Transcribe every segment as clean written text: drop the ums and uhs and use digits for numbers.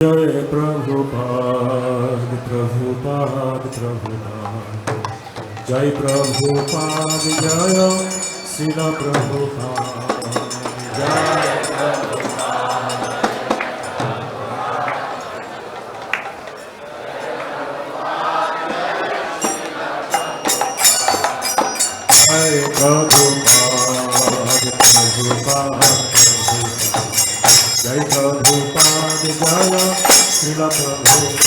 जय प्रभुपाद प्रभुपाद प्रभुपाद जय प्रभुपाद जय शिल प्रभुपाद जय प्रभुपाद प्रभुपाद जय प्रभुपाद जय शिल प्रभुपाद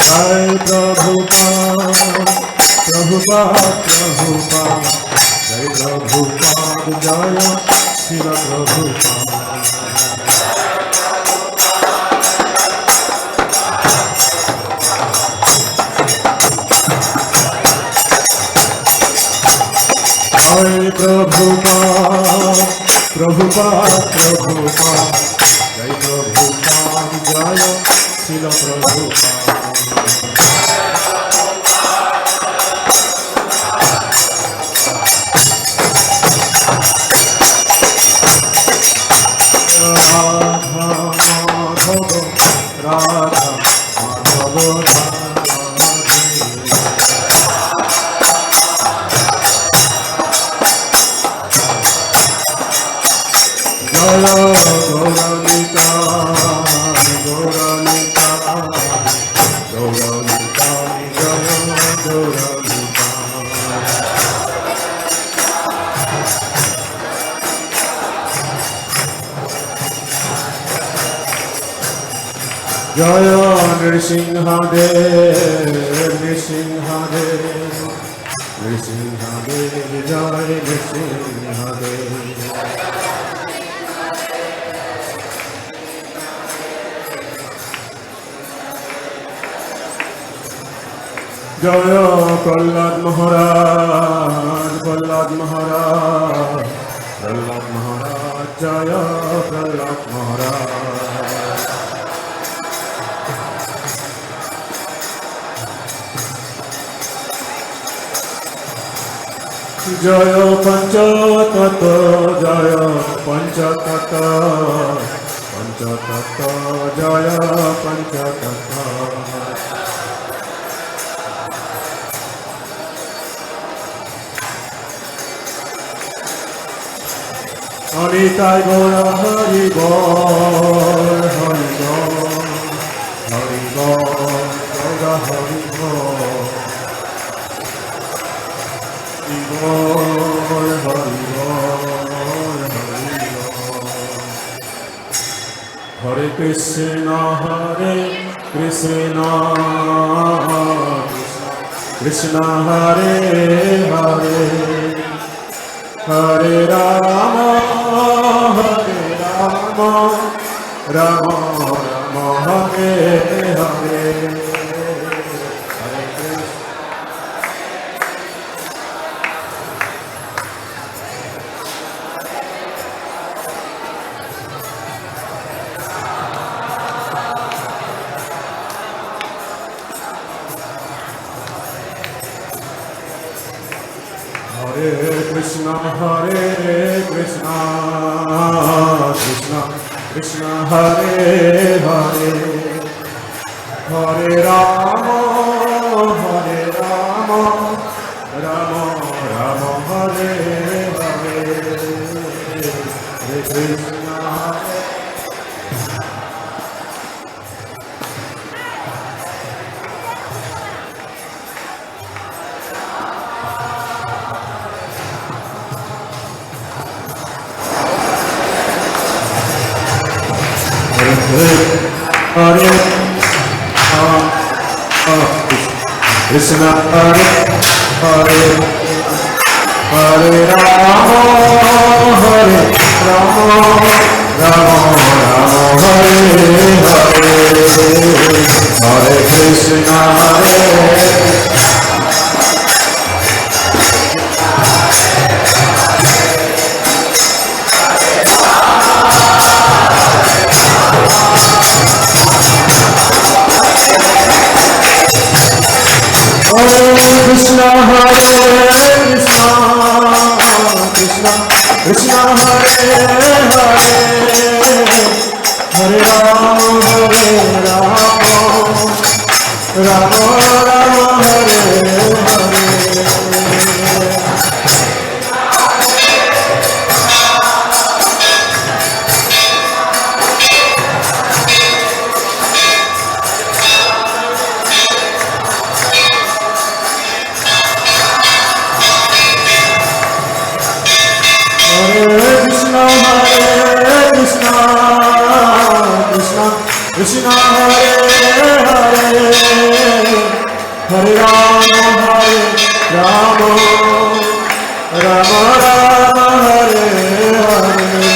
जय प्रभुपाद प्रभुपाद प्रभुपाद जय प्रभुपाद जय शिल प्रभुपाद जय प्रभुपाद प्रभुपाद प्रभुपाद जय प्रभुपाद जय शिल प्रभुपाद राधा माधव राधा माधव जय गौरनिता गौरनिता गौरनिता जय गौरनिता जय नृसिंहदेव नृसिंहदेव नृसिंहदेव जय नृसिंहदेव जय प्रहलाद महाराज प्रहलाद महाराज प्रहलाद महाराज जय प्रहलाद महाराज जय पंचतत्व जय पंचतत्व पंचतत्व जय पंचतत्व हरिताय गौर हरि बोल हरि बोल हरि बोल गौर हरि बोल हरि बोल हरि बोल हरे कृष्ण कृष्ण हरे हरे हरे राम राम राम हरे हरे हरे कृष्ण कृष्ण कृष्ण हरे हरे हरे राम राम राम हरे हरे हरे कृष्ण हरे कृष्ण हरे हरे हरे राम राम हरे हरे हरे कृष्ण हरे Oh Krishna Krishna Krishna Hare Hare Hare Rama Rama Rama Hare Hare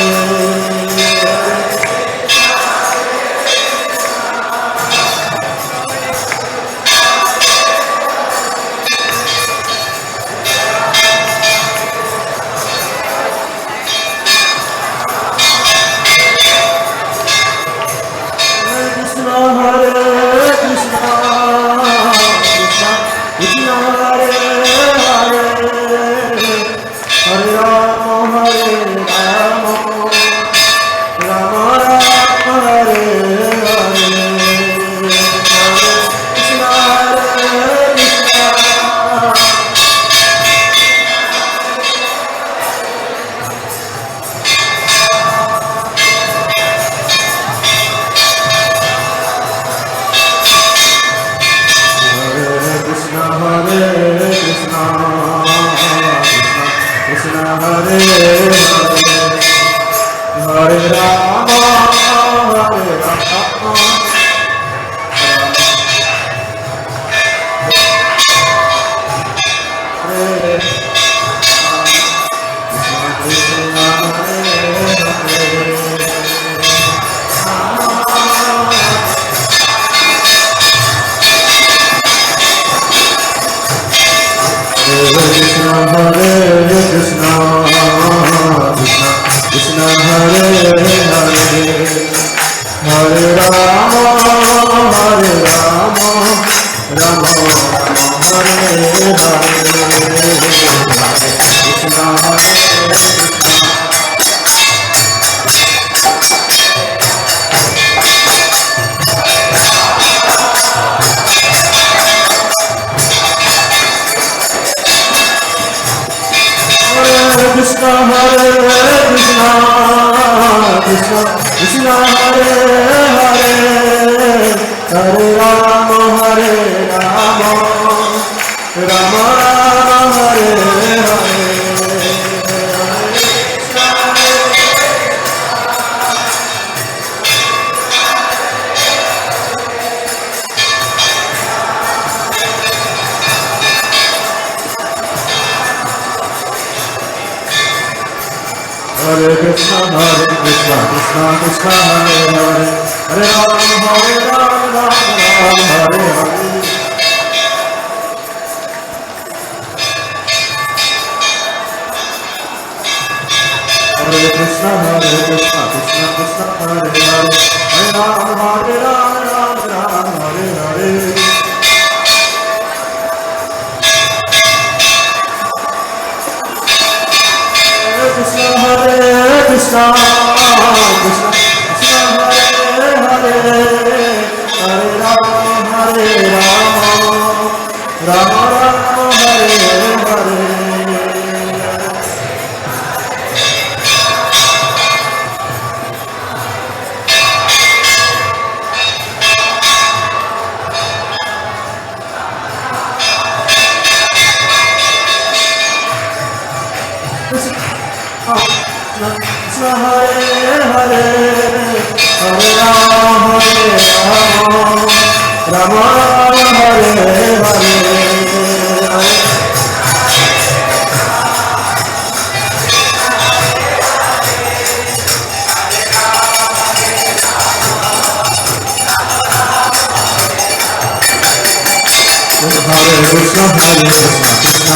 Krishna Krishna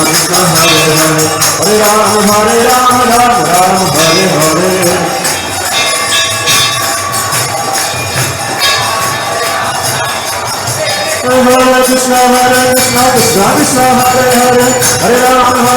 Krishna Hare Hare Hare Rama Rama Rama Hare Hare Krishna Krishna Krishna Hare Hare Hare Ram